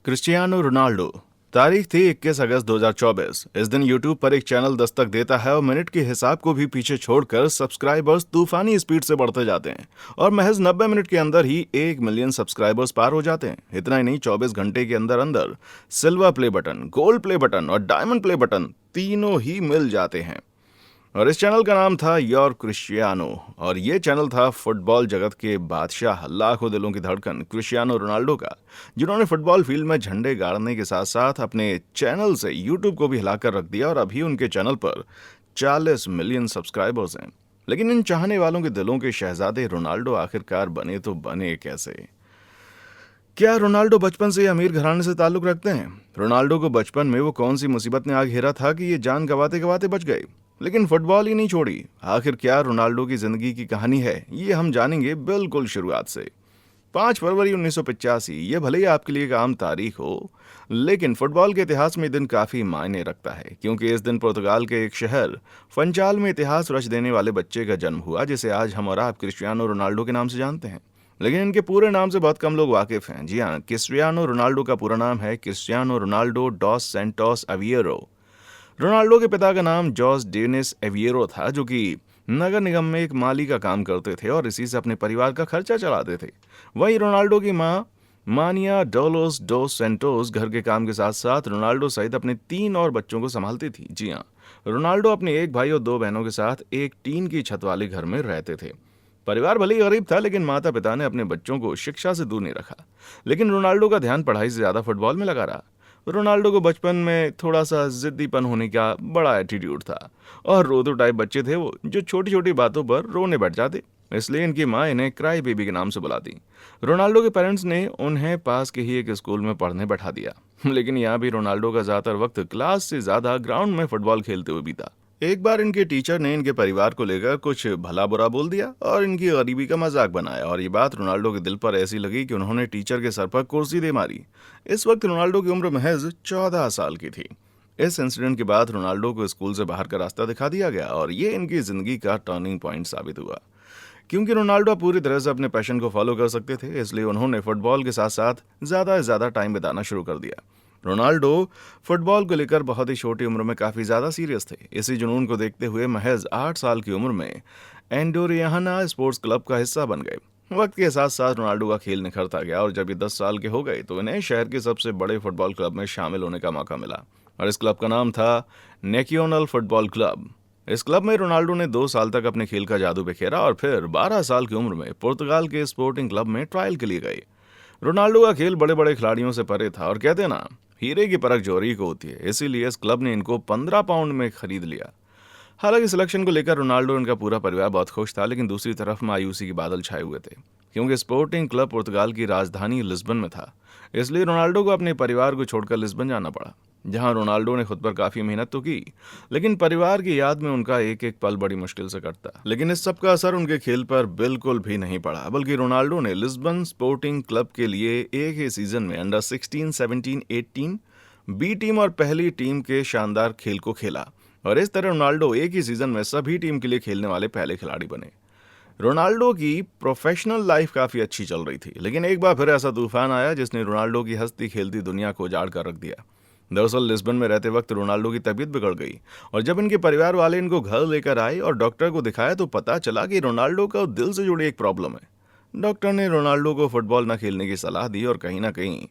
Cristiano Ronaldo. तारीख थी 21 अगस्त 2024। इस दिन यूट्यूब पर एक चैनल दस्तक देता है और मिनट के हिसाब को भी पीछे छोड़कर सब्सक्राइबर्स तूफानी स्पीड से बढ़ते जाते हैं और महज 90 मिनट के अंदर ही 1 मिलियन सब्सक्राइबर्स पार हो जाते हैं। इतना ही नहीं, 24 घंटे के अंदर अंदर silver play button, gold play button और डायमंड प्ले बटन तीनों ही मिल जाते हैं। और इस चैनल का नाम था योर क्रिस्टियानो और ये चैनल था फुटबॉल जगत के बादशाह, लाखों दिलों की धड़कन क्रिस्टियानो रोनाल्डो का, जिन्होंने फुटबॉल फील्ड में झंडे गाड़ने के साथ साथ अपने चैनल से यूट्यूब को भी हिलाकर रख दिया और अभी उनके चैनल पर 40 मिलियन सब्सक्राइबर्स हैं। लेकिन इन चाहने वालों के दिलों के शहजादे रोनाल्डो आखिरकार बने तो बने कैसे? क्या रोनाल्डो बचपन से ही अमीर घराने से ताल्लुक रखते हैं? रोनाल्डो को बचपन में वो कौन सी मुसीबत ने आग घेरा था कि ये जान गवाते गवाते बच गए, लेकिन फुटबॉल ही नहीं छोड़ी? आखिर क्या रोनाल्डो की जिंदगी की कहानी है, ये हम जानेंगे बिल्कुल शुरुआत से। 5 फरवरी 1985, ये भले ही आपके लिए एक आम तारीख हो, लेकिन फुटबॉल के इतिहास में दिन काफी मायने रखता है, क्योंकि इस दिन पुर्तगाल के एक शहर फंचाल में इतिहास रच देने वाले बच्चे का जन्म हुआ, जिसे आज हम और आप क्रिस्टियानो रोनाल्डो के नाम से जानते हैं। लेकिन इनके पूरे नाम से बहुत कम लोग वाकिफ हैं। जी हाँ, क्रिस्टियानो रोनाल्डो का पूरा नाम है Cristiano Ronaldo dos Santos Aveiro. Ronaldo के पिता का नाम जॉस डेनिस एविएरो था, जो कि नगर निगम में एक माली का काम करते थे और इसी से अपने परिवार का खर्चा चलाते थे। वहीं रोनाल्डो की मां मानिया डोलोस डोस सेंटोस घर के काम के साथ साथ रोनाल्डो सहित अपने 3 और बच्चों को संभालती थी। जी हाँ, रोनाल्डो अपने एक भाई और 2 बहनों के साथ एक टीन की छत वाले घर में रहते थे। परिवार भले ही गरीब था, लेकिन माता पिता ने अपने बच्चों को शिक्षा से दूर नहीं रखा। लेकिन रोनाल्डो का ध्यान पढ़ाई से ज्यादा फुटबॉल में लगा रहा। रोनाल्डो को बचपन में थोड़ा सा जिद्दीपन होने का बड़ा एटीट्यूड था और रोदो टाइप बच्चे थे वो, जो छोटी छोटी बातों पर रोने बैठ जाते। इसलिए इनकी माँ इन्हें क्राई बेबी के नाम से बुलाती। रोनाल्डो के पेरेंट्स ने उन्हें पास के ही एक स्कूल में पढ़ने बैठा दिया, लेकिन यहाँ भी रोनाल्डो का ज्यादातर वक्त क्लास से ज्यादा ग्राउंड में फुटबॉल खेलते हुए बीता। एक बार इनके टीचर ने इनके परिवार को लेकर कुछ भला बुरा बोल दिया और इनकी गरीबी का मजाक बनाया, और ये बात रोनाल्डो के दिल पर ऐसी लगी कि उन्होंने टीचर के सर पर कुर्सी दे मारी। इस वक्त रोनाल्डो की उम्र महज 14 साल की थी। इस इंसिडेंट के बाद रोनाल्डो को स्कूल से बाहर का रास्ता दिखा दिया गया और ये इनकी जिंदगी का टर्निंग पॉइंट साबित हुआ। क्योंकि रोनाल्डो पूरी तरह से अपने पैशन को फॉलो कर सकते थे, इसलिए उन्होंने फुटबॉल के साथ साथ ज्यादा से ज्यादा टाइम बिताना शुरू कर दिया। रोनाल्डो फुटबॉल को लेकर बहुत ही छोटी उम्र में काफी ज्यादा सीरियस थे। इसी जुनून को देखते हुए महज 8 साल की उम्र में एंडोरियाना स्पोर्ट्स क्लब का हिस्सा बन गए। वक्त के साथ साथ रोनाल्डो का खेल निखरता गया और जब ये 10 साल के हो गए तो इन्हें शहर के सबसे बड़े फुटबॉल क्लब में शामिल होने का मौका मिला और इस क्लब का नाम था नेक्योनल फुटबॉल क्लब। इस क्लब में रोनाल्डो ने 2 साल तक अपने खेल का जादू बिखेरा और फिर 12 साल की उम्र में पुर्तगाल के स्पोर्टिंग क्लब में ट्रायल के लिए गए। रोनाल्डो का खेल बड़े बड़े खिलाड़ियों से परे था और कहते ना, हीरे की परख जौहरी को होती है, इसीलिए इस क्लब ने इनको 15 पाउंड में खरीद लिया। हालांकि सिलेक्शन को लेकर रोनाल्डो और इनका पूरा परिवार बहुत खुश था, लेकिन दूसरी तरफ मायूसी के बादल छाए हुए थे, क्योंकि स्पोर्टिंग क्लब पुर्तगाल की राजधानी लिस्बन में था। इसलिए रोनाल्डो को अपने परिवार को छोड़कर लिस्बन जाना पड़ा, जहां रोनाल्डो ने खुद पर काफी मेहनत तो की, लेकिन परिवार की याद में उनका एक एक पल बड़ी मुश्किल से कटता। लेकिन इस सब का असर उनके खेल पर बिल्कुल भी नहीं पड़ा, बल्कि रोनाल्डो ने लिस्बन स्पोर्टिंग क्लब के लिए एक ही सीजन में अंडर 16, 17, 18 बी टीम और पहली टीम के शानदार खेल को खेला और इस तरह रोनाल्डो एक ही सीजन में सभी टीम के लिए खेलने वाले पहले खिलाड़ी बने। रोनाल्डो की प्रोफेशनल लाइफ काफी अच्छी चल रही थी, लेकिन एक बार फिर ऐसा तूफान आया जिसने रोनाल्डो की हंसती खेलती दुनिया को उजाड़ कर रख दिया। दरअसल लिस्बन में रहते वक्त रोनाल्डो की तबीयत बिगड़ गई और जब इनके परिवार वाले इनको घर लेकर आए और डॉक्टर को दिखाया तो पता चला कि रोनाल्डो का दिल से जुड़ी एक प्रॉब्लम है। डॉक्टर ने रोनाल्डो को फुटबॉल न खेलने की सलाह दी और कहीं ना कहीं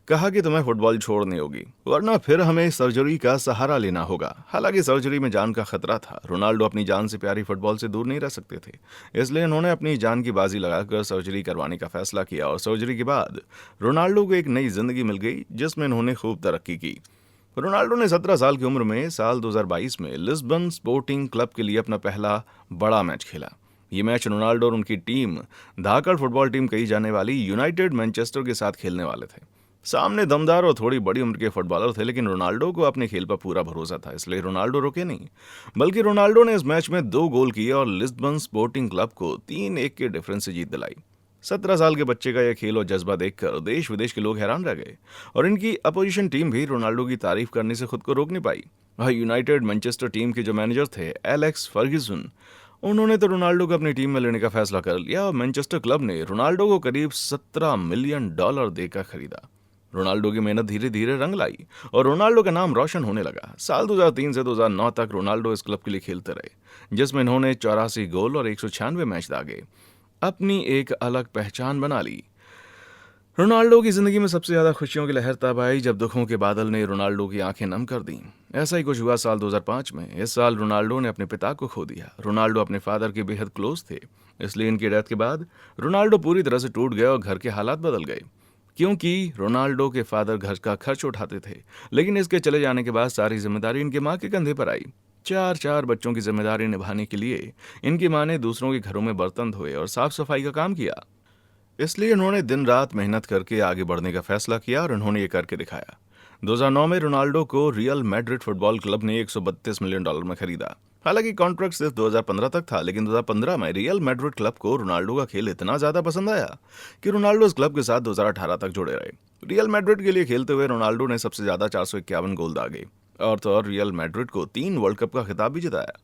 कहा कि तुम्हें फुटबॉल छोड़नी होगी, वरना फिर हमें सर्जरी का सहारा लेना होगा। हालांकि सर्जरी में जान का खतरा था। रोनाल्डो अपनी जान से प्यारी फुटबॉल से दूर नहीं रह सकते थे, इसलिए उन्होंने अपनी जान की बाजी लगाकर सर्जरी करवाने का फैसला किया और सर्जरी के बाद रोनाल्डो को एक नई जिंदगी मिल गई, जिसमें उन्होंने खूब तरक्की की। रोनाल्डो ने 17 साल की उम्र में साल 2022 में लिस्बन स्पोर्टिंग क्लब के लिए अपना पहला बड़ा मैच खेला। ये मैच रोनाल्डो और उनकी टीम, धाकड़ फुटबॉल टीम कही जाने वाली यूनाइटेड मैनचेस्टर के साथ खेलने वाले थे। सामने दमदार और थोड़ी बड़ी उम्र के फुटबॉलर थे, लेकिन रोनाल्डो को अपने खेल पर पूरा भरोसा था, इसलिए रोनाल्डो रुके नहीं, बल्कि रोनाल्डो ने इस मैच में 2 गोल किए और लिस्बन स्पोर्टिंग क्लब को 3-1 के डिफरेंस से जीत दिलाई। 17 साल के बच्चे का यह खेल और जज्बा देखकर देश विदेश के लोग हैरान रह गए और इनकी अपोजिशन टीम भी रोनाल्डो की तारीफ करने से खुद को रोक नहीं पाई। वह यूनाइटेड मैनचेस्टर टीम के जो मैनेजर थे एलेक्स फर्ग्यूसन, उन्होंने तो रोनाल्डो को अपनी टीम में लेने का फैसला कर लिया और मैनचेस्टर क्लब ने रोनाल्डो को करीब $17 मिलियन देकर खरीदा। रोनाल्डो की मेहनत धीरे धीरे रंग लाई और रोनाल्डो का नाम रोशन होने लगा। साल 2003 से 2009 तक रोनाल्डो इस क्लब के लिए खेलते रहे, जिसमें इन्होंने 84 गोल और 196 मैच दागे अपनी एक अलग पहचान बना ली। रोनाल्डो की जिंदगी में सबसे ज्यादा खुशियों की लहर तब आई जब दुखों के बादल ने रोनाल्डो की आंखें नम कर दी। ऐसा ही कुछ हुआ साल 2005 में। इस साल रोनाल्डो ने अपने पिता को खो दिया। रोनाल्डो अपने फादर के बेहद क्लोज थे, इसलिए इनकी डेथ के बाद रोनाल्डो पूरी तरह से टूट गए और घर के हालात बदल गए, क्योंकि रोनाल्डो के फादर घर का खर्च उठाते थे। लेकिन इसके चले जाने के बाद सारी जिम्मेदारी इनके माँ के कंधे पर आई। चार बच्चों की जिम्मेदारी निभाने के लिए इनकी माँ ने दूसरों के घरों में बर्तन धोए और साफ सफाई का काम किया। इसलिए उन्होंने दिन रात मेहनत करके आगे बढ़ने का फैसला किया और उन्होंने ये करके दिखाया। 2009 में रोनाल्डो को रियल मैड्रिड फुटबॉल क्लब ने $132 मिलियन में खरीदा। हालांकि कॉन्ट्रैक्ट सिर्फ 2015 तक था, लेकिन 2015 में रियल मैड्रिड क्लब को रोनाल्डो का खेल इतना ज्यादा पसंद आया कि रोनाल्डो इस क्लब के साथ 2018 तक जुड़े रहे। रियल मैड्रिड के लिए खेलते हुए रोनाल्डो ने सबसे ज्यादा 451 गोल दागे और तो और रियल मैड्रिड को 3 वर्ल्ड कप का खिताब भी जिताया।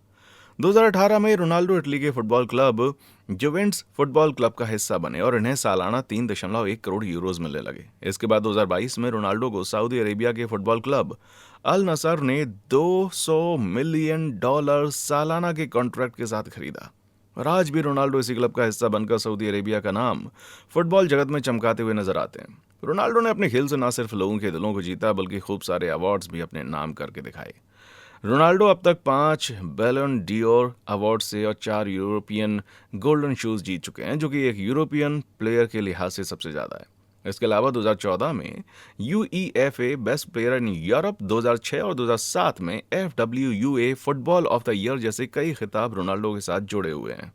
2018 में रोनाल्डो इटली के football club Juventus football club का हिस्सा बने और इन्हें सालाना 3.1 करोड़ यूरोज मिलने लगे। इसके बाद 2022 में रोनाल्डो को सऊदी अरेबिया के फुटबॉल क्लब अल नसर ने $200 मिलियन सालाना के कॉन्ट्रैक्ट के साथ खरीदा और आज भी रोनाल्डो इसी क्लब का हिस्सा बनकर सऊदी अरेबिया का नाम फुटबॉल जगत में चमकाते हुए नजर आते हैं। रोनाल्डो ने अपने खेल से न सिर्फ लोगों के दिलों को जीता, बल्कि खूब सारे अवार्ड्स भी अपने नाम करके दिखाए। रोनाल्डो अब तक 5 बैलन डियोर अवार्ड से और 4 यूरोपियन गोल्डन शूज जीत चुके हैं, जो कि एक यूरोपियन प्लेयर के लिहाज से सबसे ज्यादा है। इसके अलावा 2014 में UEFA best player in Europe, 2006 और 2007 में FWUA football of the year जैसे कई खिताब रोनाल्डो के साथ जुड़े हुए हैं।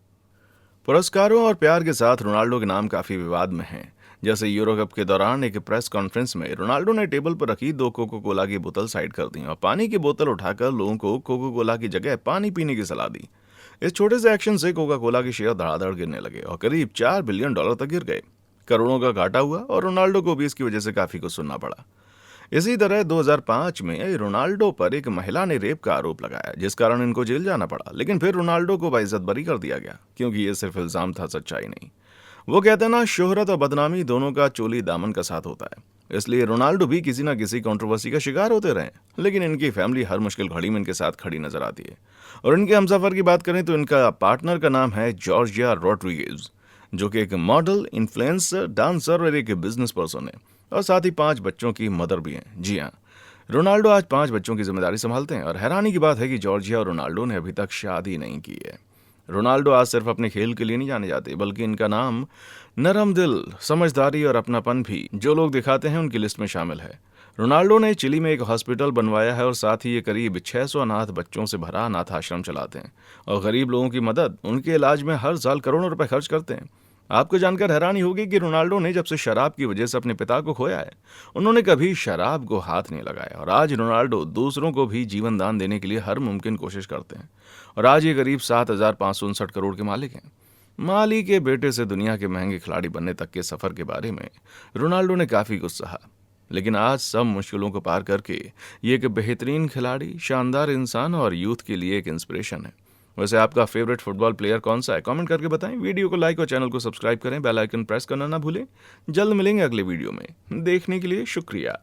पुरस्कारों और प्यार के साथ रोनाल्डो के नाम काफी विवाद में हैं। जैसे यूरो कप के दौरान एक प्रेस कॉन्फ्रेंस में रोनाल्डो ने टेबल पर रखी 2 कोको कोला की बोतल साइड कर दी और पानी की बोतल उठाकर लोगों को कोको कोला की जगह पानी पीने की सलाह दी। इस छोटे से एक्शन से कोका कोला के शेयर धड़ाधड़ गिरने लगे और करीब $4 बिलियन तक गिर गए। करोड़ों का घाटा हुआ और रोनाल्डो को भी इसकी वजह से काफी कुछ सुनना पड़ा। इसी तरह 2005 में रोनाल्डो पर एक महिला ने रेप का आरोप लगाया, जिस कारण इनको जेल जाना पड़ा। लेकिन फिर रोनाल्डो को बाइज्जत बरी कर दिया गया, क्योंकि ये सिर्फ इल्जाम था, सच्चाई नहीं। वो कहते हैं ना, शोहरत और बदनामी दोनों का चोली दामन का साथ होता है। इसलिए रोनाल्डो भी किसी ना किसी कंट्रोवर्सी का शिकार होते रहे, लेकिन इनकी फैमिली हर मुश्किल घड़ी में इनके साथ खड़ी नजर आती है। और इनके हमसफर की बात करें तो इनका पार्टनर का नाम है जॉर्जिया रोड्रिगेज, जो कि एक मॉडल, इन्फ्लुएंसर, डांसर और एक बिजनेस पर्सन है और साथ ही 5 बच्चों की मदर भी हैं। जी हाँ, रोनाल्डो आज 5 बच्चों की जिम्मेदारी संभालते हैं और हैरानी की बात है कि जॉर्जिया और रोनाल्डो ने अभी तक शादी नहीं की है। रोनाल्डो आज सिर्फ अपने खेल के लिए नहीं जाने जाते, बल्कि इनका नाम नरम दिल, समझदारी और अपनापन भी जो लोग दिखाते हैं उनकी लिस्ट में शामिल है। रोनाल्डो ने चिली में एक हॉस्पिटल बनवाया है और साथ ही ये करीब 600 अनाथ बच्चों से भरा अनाथ आश्रम चलाते हैं और गरीब लोगों की मदद, उनके इलाज में हर साल करोड़ों रुपए खर्च करते हैं। आपको जानकर हैरानी होगी कि रोनाल्डो ने जब से शराब की वजह से अपने पिता को खोया है, उन्होंने कभी शराब को हाथ नहीं लगाया और आज रोनाल्डो दूसरों को भी जीवन दान देने के लिए हर मुमकिन कोशिश करते हैं और आज ये करीब 7,559 करोड़ के मालिक हैं। माली के बेटे से दुनिया के महंगे खिलाड़ी बनने तक के सफर के बारे में रोनाल्डो ने काफी कुछ सहा, लेकिन आज सब मुश्किलों को पार करके ये एक बेहतरीन खिलाड़ी, शानदार इंसान और यूथ के लिए एक इंस्पिरेशन है। वैसे आपका फेवरेट फुटबॉल प्लेयर कौन सा है? कमेंट करके बताएं। वीडियो को लाइक और चैनल को सब्सक्राइब करें, बेल आइकन प्रेस करना ना भूलें। जल्द मिलेंगे अगले वीडियो में। देखने के लिए शुक्रिया।